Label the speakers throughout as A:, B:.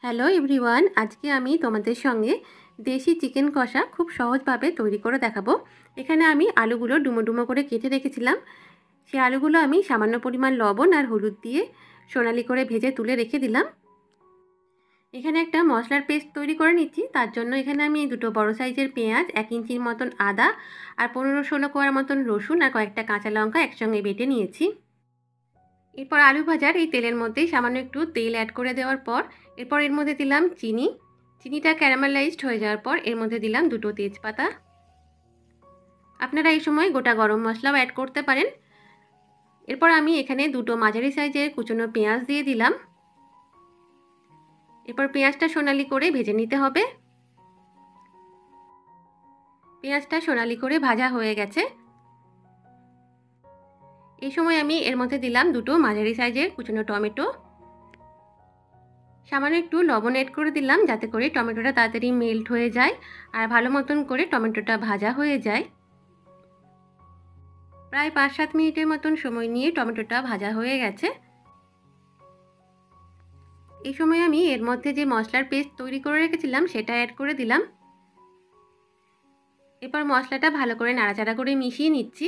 A: Hello everyone, আজকে আমি তোমাদের সঙ্গে দেশি চিকেন কষা খুব সহজভাবে তৈরি করে দেখাবো। এখানে আমি আলুগুলো ডুমো ডুমো করে কেটে রেখেছিলাম। সেই আলুগুলো আমি সামান্য পরিমাণ লবণ আর হলুদ দিয়ে সোনালি করে ভেজে তুলে রেখে দিলাম। এখানে একটা মশলার পেস্ট তৈরি করে নিচ্ছি। তার জন্য এখানে আমি দুটো বড় সাইজের পেঁয়াজ, 1 ইঞ্চির মতন আদা আর 15-16 কোয়ার মতন রসুন আর কয়েকটা কাঁচা লঙ্কা একসঙ্গে বেটে নিয়েছি। এরপর আলু ভাজার এই তেলের মধ্যেই সামান্য একটু তেল অ্যাড করে দেওয়ার পর এরপর এর মধ্যে দিলাম চিনিটা ক্যারামেলাইজড হয়ে যাওয়ার পর এর মধ্যে দিলাম দুটো তেজপাতা। আপনারা এই সময় গোটা গরম মশলাও অ্যাড করতে পারেন। এরপর আমি এখানে দুটো মাঝারি সাইজের কুচনো পেঁয়াজ দিয়ে দিলাম। এরপর পেঁয়াজটা সোনালি করে ভেজে নিতে হবে। পেঁয়াজটা সোনালি করে ভাজা হয়ে গেছে। এই সময় আমি এর মধ্যে দিলাম দুটো মাঝারি সাইজের কুচনো টমেটো। সামান্য একটু লবণ অ্যাড করে দিলাম যাতে করে টমেটোটা তাড়াতাড়ি মেল্ট হয়ে যায় আর ভালো মতন করে টমেটোটা ভাজা হয়ে যায়। প্রায় 5-7 মিনিটের মতন সময় নিয়ে টমেটোটা ভাজা হয়ে গেছে। এই সময় আমি এর মধ্যে যে মশলার পেস্ট তৈরি করে রেখেছিলাম সেটা অ্যাড করে দিলাম। এরপর মশলাটা ভালো করে নাড়াচাড়া করে মিশিয়ে নিচ্ছি।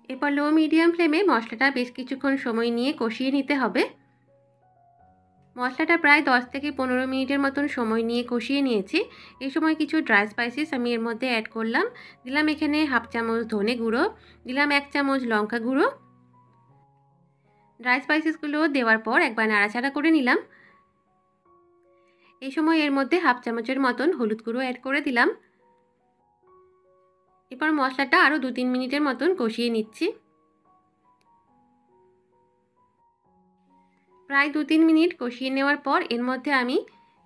A: এরপর লো মিডিয়াম ফ্লেমে মশলাটা বেশ কিছুক্ষণ সময় নিয়ে কষিয়ে নিতে হবে। মশলাটা প্রায় 10 থেকে 15 মিনিটের মতন সময় নিয়ে কষিয়ে নিয়েছি। এই সময় কিছু ড্রাই স্পাইসেস আমি এর মধ্যে অ্যাড করলাম। দিলাম এখানে 1/2 চামচ ধনে গুঁড়ো, দিলাম 1 চামচ লঙ্কা গুঁড়ো। ড্রাই স্পাইসেসগুলো দেওয়ার পর একবার নাড়াচাড়া করে নিলাম। এই সময় এর মধ্যে 1/2 চামচের মতন হলুদ গুঁড়ো অ্যাড করে দিলাম। এরপর মশলাটা আরও 2-3 মিনিটের মতন কষিয়ে নিচ্ছি। প্রায় 2-3 মিনিট কষিয়ে নেওয়ার পর এর মধ্যে আমি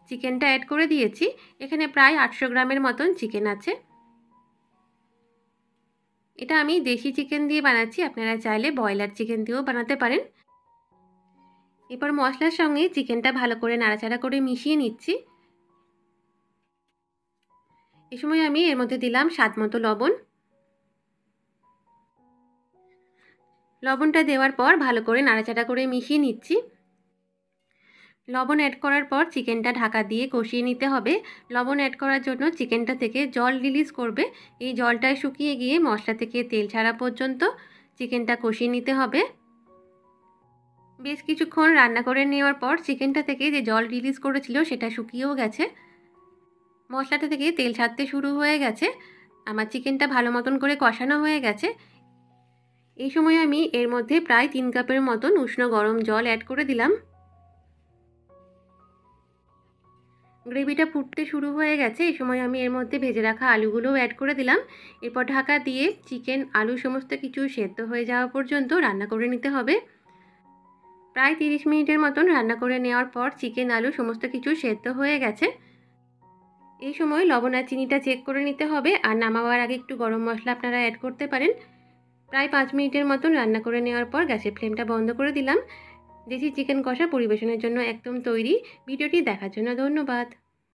A: চিকেনটা অ্যাড করে দিয়েছি। এখানে প্রায় 800 গ্রামের মতন চিকেন আছে। এটা আমি দেশি চিকেন দিয়ে বানাচ্ছি, আপনারা চাইলে ব্রয়লার চিকেন দিয়েও বানাতে পারেন। এরপর মশলার সঙ্গে চিকেনটা ভালো করে নাড়াচাড়া করে মিশিয়ে নিচ্ছি। এই সময় আমি এর মধ্যে দিলাম স্বাদ মতো লবণ। লবণটা দেওয়ার পর ভালো করে নাড়াচাড়া করে মিশিয়ে নিচ্ছি। লবণ অ্যাড করার পর চিকেনটা ঢাকা দিয়ে কষিয়ে নিতে হবে। লবণ অ্যাড করার জন্য চিকেনটা থেকে জল রিলিজ করবে। এই জলটা শুকিয়ে গিয়ে মশলা থেকে তেল ছাড়া পর্যন্ত চিকেনটা কষিয়ে নিতে হবে। বেশ কিছুক্ষণ রান্না করে নেওয়ার পর চিকেনটা থেকে যে জল রিলিজ করেছিল সেটা শুকিয়েও গেছে। মশলাটা থেকে তেল ছাড়তে শুরু হয়ে গেছে। আমার চিকেনটা ভালো মতন করে কষানো হয়ে গেছে। এই সময় আমি এর মধ্যে প্রায় 3 কাপের মতন উষ্ণ গরম জল অ্যাড করে দিলাম। গ্রেভিটা ফুটতে শুরু হয়ে গেছে। এই সময় আমি এর মধ্যে ভেজে রাখা আলুগুলোও অ্যাড করে দিলাম। এরপর ঢাকা দিয়ে চিকেন, আলু সমস্ত কিছু সেদ্ধ হয়ে যাওয়া পর্যন্ত রান্না করে নিতে হবে। প্রায় 30 মিনিটের মতন রান্না করে নেওয়ার পর চিকেন, আলু সমস্ত কিছু সেদ্ধ হয়ে গেছে। এই সময় লবণ আর চিনিটা চেক করে নিতে হবে আর নামাবার আগে একটু গরম মশলা আপনারা অ্যাড করতে পারেন। প্রায় 5 মিনিটের মতন রান্না করে নেওয়ার পর গ্যাসের ফ্লেমটা বন্ধ করে দিলাম। দেশি চিকেন কষা পরিবেশনের জন্য একদম তৈরি। ভিডিওটি দেখার জন্য ধন্যবাদ।